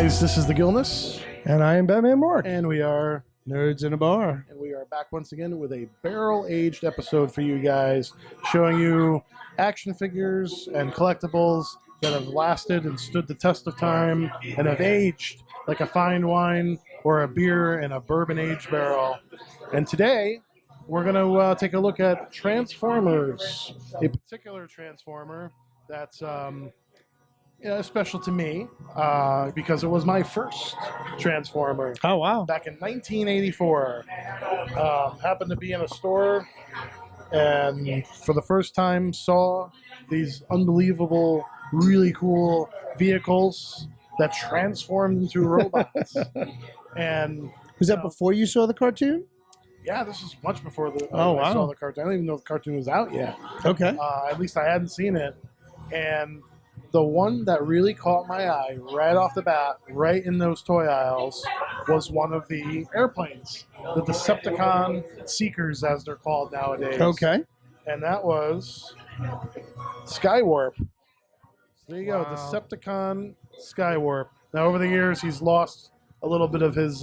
guys, this is the Gilness. And I am Batman Mark. And we are Nerds in a Bar. And we are back once again with a barrel-aged episode for you guys, showing you action figures and collectibles that have lasted and stood the test of time and have aged like a fine wine or a beer in a bourbon-aged barrel. And today, we're going to take a look at Transformers, a particular Transformer that's special to me because it was my first Transformer. Oh, wow. Back in 1984. Happened to be in a store and for the first time saw these unbelievable, really cool vehicles that transformed into robots. And was that before you saw the cartoon? Yeah, this is much before I wow. saw the cartoon. I don't even know if the cartoon was out yet. Okay. At least I hadn't seen it. And the one that really caught my eye right off the bat, right in those toy aisles, was one of the airplanes. The Decepticon Seekers, as they're called nowadays. Okay. And that was Skywarp. So there you go, Wow. Decepticon Skywarp. Now, over the years, he's lost a little bit of his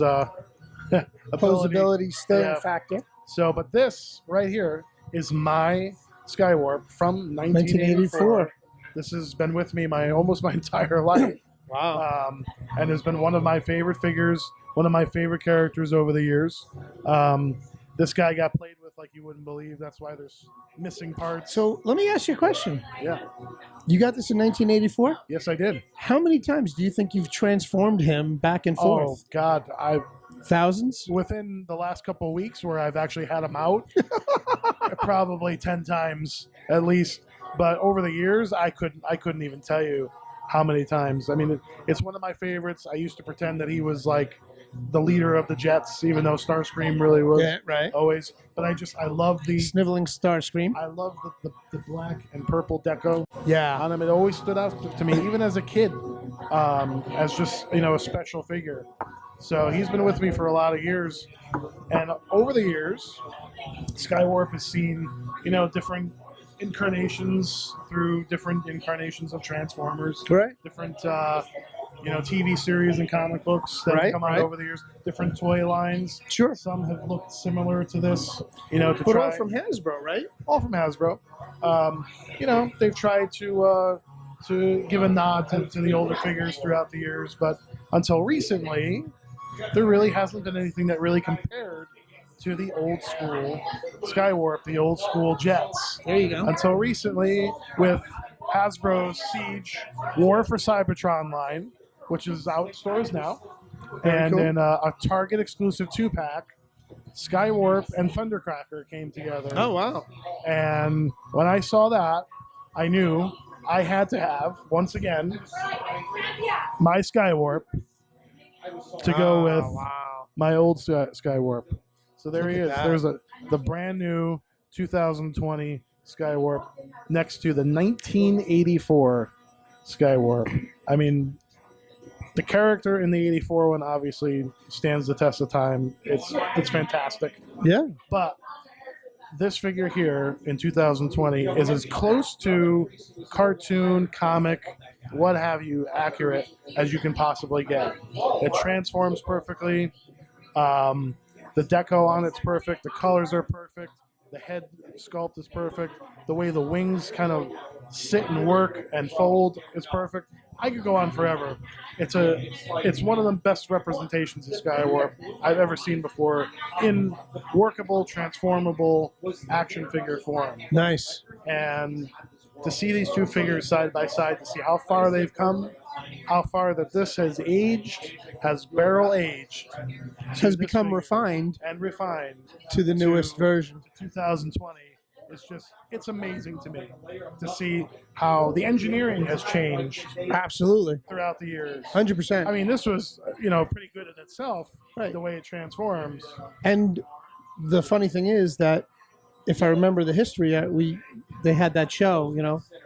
Posability, staying factor. So, but this right here is my Skywarp from 1984. This has been with me almost my entire life. Wow. And has been one of my favorite figures, one of my favorite characters over the years. This guy got played with like you wouldn't believe. That's why there's missing parts. So let me ask you a question. Yeah. You got this in 1984? Yes, I did. How many times do you think you've transformed him back and forth? Oh, God. Thousands? Within the last couple of weeks where I've actually had him out, probably 10 times at least. But over the years, I couldn't even tell you how many times. I mean, it's one of my favorites. I used to pretend that he was like the leader of the Jets, even though Starscream really was always. But I love the sniveling Starscream. I love the black and purple deco. Yeah, on him. It always stood out to me, even as a kid, as just a special figure. So he's been with me for a lot of years, and over the years, Skywarp has seen different incarnations through different incarnations of Transformers, different TV series and comic books that have come out over the years, different toy lines. Sure, some have looked similar to this. But all from Hasbro, right? All from Hasbro. They've tried to give a nod to the older figures throughout the years, but until recently, there really hasn't been anything that really compared to the old school Skywarp, the old school Jets. There you go. Until recently, with Hasbro's Siege War For Cybertron line, which is out in stores now, and then a Target exclusive 2-pack, Skywarp and Thundercracker came together. Oh, wow. And when I saw that, I knew I had to have, once again, my Skywarp to go with my old Skywarp. So there he is. There's the brand new 2020 Skywarp next to the 1984 Skywarp. I mean, the character in the 84 one obviously stands the test of time. It's fantastic. Yeah. But this figure here in 2020 is as close to cartoon, comic, what have you, accurate as you can possibly get. It transforms perfectly. The deco on it's perfect. The colors are perfect. The head sculpt is perfect. The way the wings kind of sit and work and fold is perfect. I could go on forever. It's one of the best representations of Skywarp I've ever seen before in workable, transformable action figure form. Nice. And to see these two figures side by side, to see how far they've come, how far that this has aged, has barrel aged, has become refined to the newest version, 2020. It's amazing to me to see how the engineering has changed. Absolutely. Throughout the years. 100%. I mean, this was, pretty good in itself, the way it transforms. And the funny thing is that, if I remember the history, they had that show,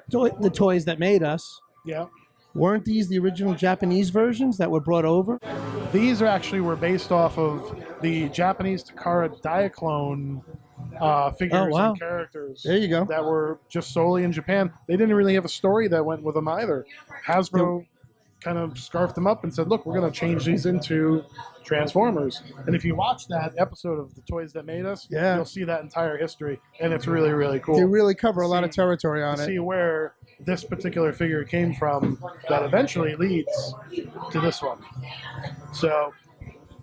the toys that made us. Yeah. Weren't these the original Japanese versions that were brought over? These were based off of the Japanese Takara Diaclone figures and characters. There you go. That were just solely in Japan. They didn't really have a story that went with them either. Hasbro kind of scarfed them up and said, look, we're going to change these into Transformers. And if you watch that episode of The Toys That Made Us, Yeah. you'll see that entire history. And it's really, really cool. They really cover a lot of territory on to it. see where this particular figure came from that eventually leads to this one. So,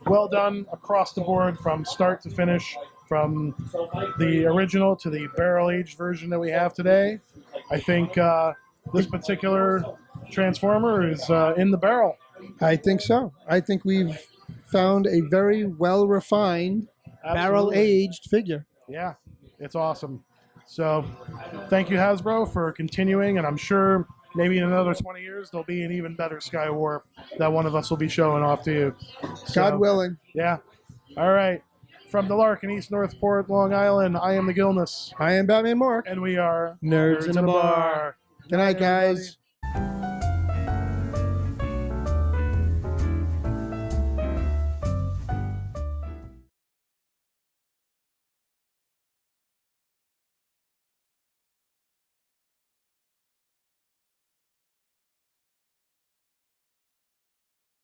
well done across the board from start to finish, from the original to the barrel-aged version that we have today. I think this particular Transformer is in the barrel. I think so. I think we've found a very well-refined, barrel-aged figure. Yeah, it's awesome. So, thank you, Hasbro, for continuing, and I'm sure maybe in another 20 years there'll be an even better Skywarp that one of us will be showing off to you. So, God willing. Yeah. All right. From the Lark in East Northport, Long Island, I am the Gilness. I am Batman Mark. And we are Nerds in a Bar. Good night, guys.